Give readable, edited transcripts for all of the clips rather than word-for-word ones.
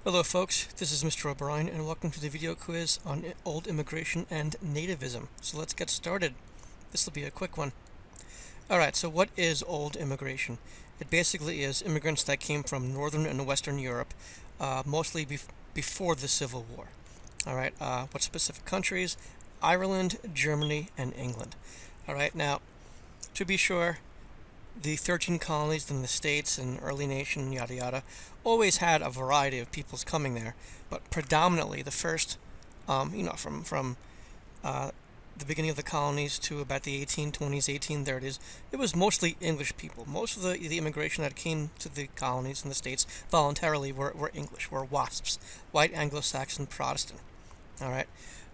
Hello folks, this is Mr. O'Brien and welcome to the video quiz on old immigration and nativism. So let's get started. This will be a quick one. Alright, so what is old immigration? It basically is immigrants that came from Northern and Western Europe, mostly before the Civil War. Alright, what specific countries? Ireland, Germany, and England. Alright, now, to be sure, the 13 colonies in the States and early nation, yada yada, always had a variety of peoples coming there, but predominantly the first, from the beginning of the colonies to about the 1820s, 1830s, it was mostly English people. Most of the immigration that came to the colonies in the States voluntarily were English, were WASPs, White Anglo-Saxon Protestant. All right.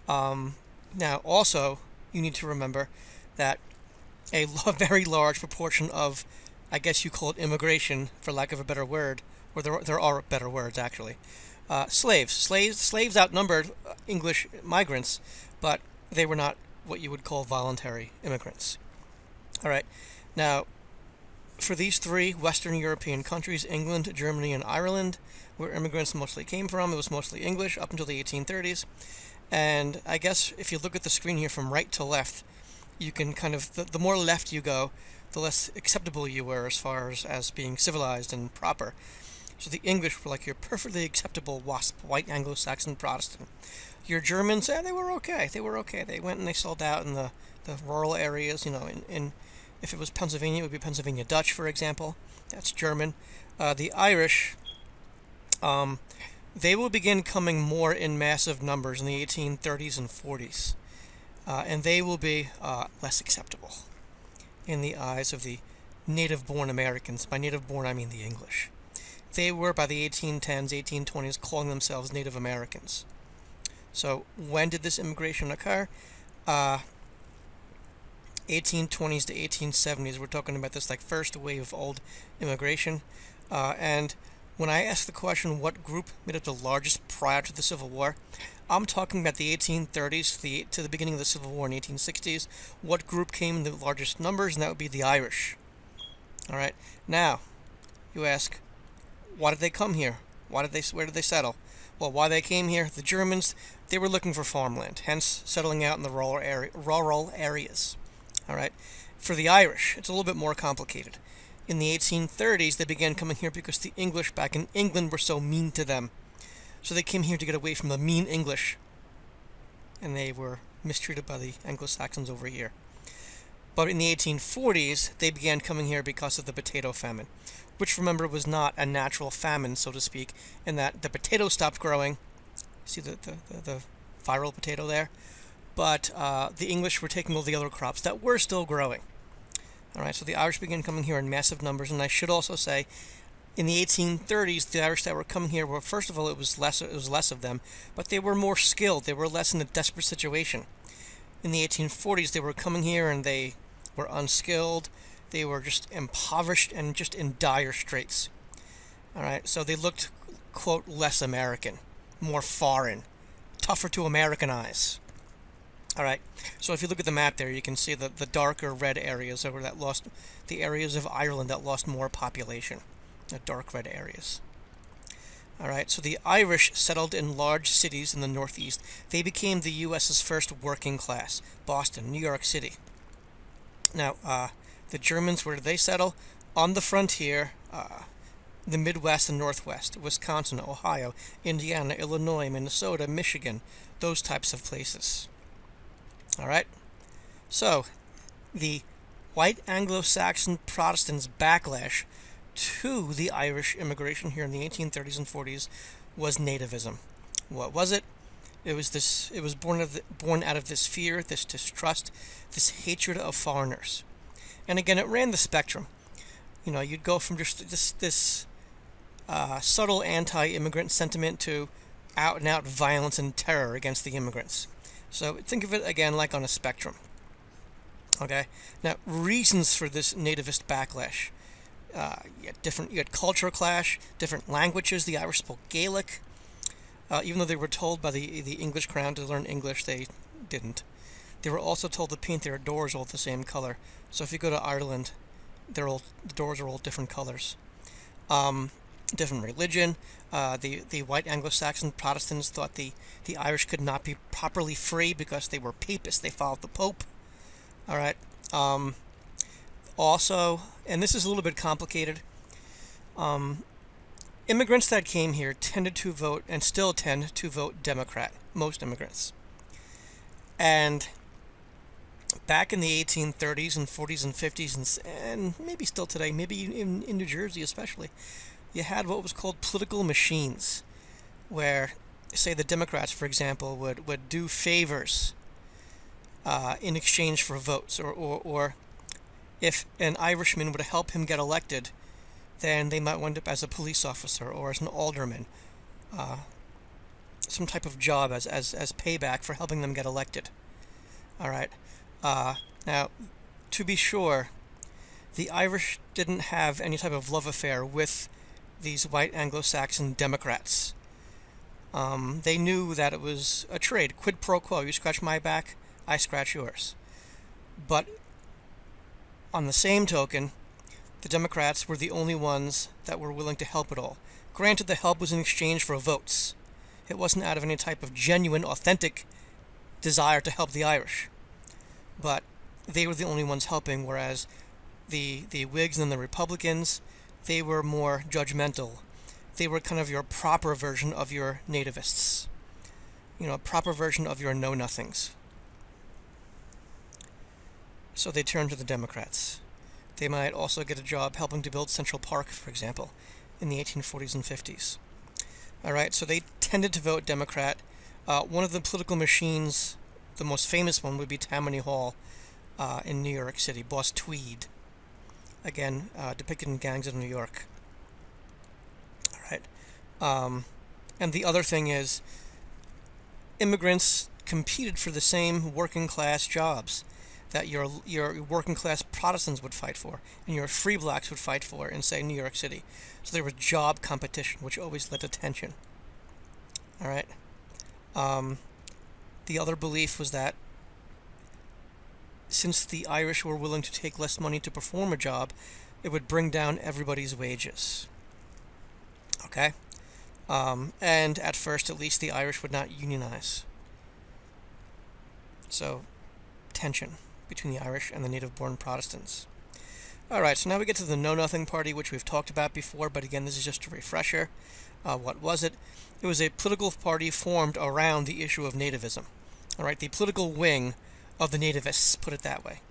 Now, also, you need to remember that a very large proportion of, I guess you call it immigration, for lack of a better word, or there are better words actually. Slaves outnumbered English migrants, but they were not what you would call voluntary immigrants. All right, now for these three Western European countries, England, Germany, and Ireland, where immigrants mostly came from, it was mostly English up until the 1830s. And I guess if you look at the screen here from right to left, you can kind of, the more left you go, the less acceptable you were as far as being civilized and proper. So the English were like your perfectly acceptable WASP, White Anglo-Saxon Protestant. Your Germans, they were okay. They were okay. They went and they sold out in the rural areas, in if it was Pennsylvania, it would be Pennsylvania Dutch, for example. That's German. The Irish, they will begin coming more in massive numbers in the 1830s and 40s. And they will be less acceptable in the eyes of the native-born Americans. By native-born, I mean the English. They were, by the 1810s, 1820s, calling themselves Native Americans. So when did this immigration occur? 1820s to 1870s. We're talking about this like first wave of old immigration. And when I ask the question, what group made up the largest prior to the Civil War, I'm talking about the 1830s to the beginning of the Civil War in the 1860s. What group came in the largest numbers? And that would be the Irish. All right. Now, you ask, why did they come here? Where did they settle? Well, why they came here? The Germans, they were looking for farmland, hence settling out in the rural areas. All right. For the Irish, it's a little bit more complicated. In the 1830s, they began coming here because the English back in England were so mean to them. So they came here to get away from the mean English, and they were mistreated by the Anglo-Saxons over here. But in the 1840s, they began coming here because of the potato famine, which, remember, was not a natural famine, so to speak, in that the potato stopped growing. See the viral potato there? But the English were taking all the other crops that were still growing. All right, so the Irish began coming here in massive numbers, and I should also say, in the 1830s, the Irish that were coming here were, first of all, it was less of them, but they were more skilled. They were less in a desperate situation. In the 1840s, they were coming here and they were unskilled. They were just impoverished and just in dire straits. All right, so they looked, quote, less American, more foreign, tougher to Americanize. All right, so if you look at the map there, you can see the darker red areas over that lost, the areas of Ireland that lost more population, the dark red areas. All right, so the Irish settled in large cities in the Northeast. They became the U.S.'s first working class, Boston, New York City. Now, the Germans, where did they settle? On the frontier, the Midwest and Northwest, Wisconsin, Ohio, Indiana, Illinois, Minnesota, Michigan, those types of places. All right, so the White Anglo-Saxon Protestants' backlash to the Irish immigration here in the 1830s and 40s was nativism. What was it? It was born out of this fear, this distrust, this hatred of foreigners. And again, it ran the spectrum. You know, you'd go from just this subtle anti-immigrant sentiment to out-and-out violence and terror against the immigrants. So think of it again like on a spectrum. Okay. Now, reasons for this nativist backlash. You had culture clash, different languages. The Irish spoke Gaelic. Even though they were told by the English crown to learn English, they didn't. They were also told to paint their doors all the same color. So if you go to Ireland, the doors are all different colors. different religion. The white Anglo-Saxon Protestants thought the Irish could not be properly free because they were papists. They followed the Pope. All right. Also, and this is a little bit complicated, immigrants that came here tended to vote and still tend to vote Democrat, most immigrants. And back in the 1830s and 40s and 50s and maybe still today, maybe in New Jersey especially, you had what was called political machines, where, say, the Democrats, for example, would do favors in exchange for votes, or if an Irishman would help him get elected, then they might wind up as a police officer or as an alderman, some type of job as payback for helping them get elected. All right. Now, to be sure, the Irish didn't have any type of love affair with these white Anglo-Saxon Democrats. They knew that it was a trade, quid pro quo. You scratch my back, I scratch yours. But on the same token, the Democrats were the only ones that were willing to help at all. Granted, the help was in exchange for votes. It wasn't out of any type of genuine, authentic desire to help the Irish. But they were the only ones helping, whereas the Whigs and the Republicans, they were more judgmental. They were kind of your proper version of your nativists. You know, a proper version of your know-nothings. So they turned to the Democrats. They might also get a job helping to build Central Park, for example, in the 1840s and 50s. All right, so they tended to vote Democrat. One of the political machines, the most famous one, would be Tammany Hall in New York City, Boss Tweed. Again, depicted in Gangs of New York. All right. And the other thing is, immigrants competed for the same working class jobs that your working class Protestants would fight for, and your free blacks would fight for in, say, New York City. So there was job competition, which always led to tension. All right. The other belief was that since the Irish were willing to take less money to perform a job, it would bring down everybody's wages. Okay? And at first, at least, the Irish would not unionize. So, tension between the Irish and the native-born Protestants. Alright, so now we get to the Know Nothing Party, which we've talked about before, but again, this is just a refresher. What was it? It was a political party formed around the issue of nativism. Alright, the political wing of the nativists, put it that way.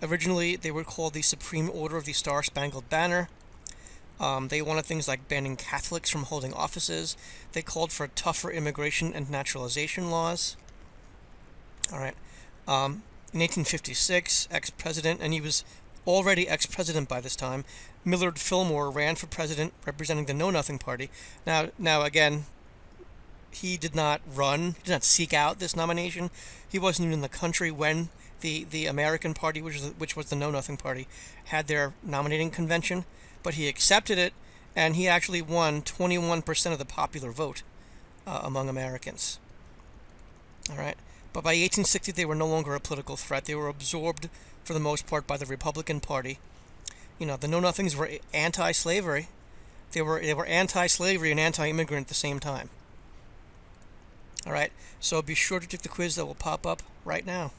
Originally, they were called the Supreme Order of the Star-Spangled Banner. They wanted things like banning Catholics from holding offices. They called for tougher immigration and naturalization laws. Alright. In 1856, ex-president, and he was already ex-president by this time, Millard Fillmore ran for president representing the Know Nothing Party. Now again, he did not run, he did not seek out this nomination. He wasn't even in the country when the American Party, which was the Know Nothing Party, had their nominating convention, but he accepted it, and he actually won 21% of the popular vote among Americans. All right. But by 1860, they were no longer a political threat. They were absorbed, for the most part, by the Republican Party. You know, the Know-Nothings were anti-slavery. They were anti-slavery and anti-immigrant at the same time. All right, so be sure to take the quiz that will pop up right now.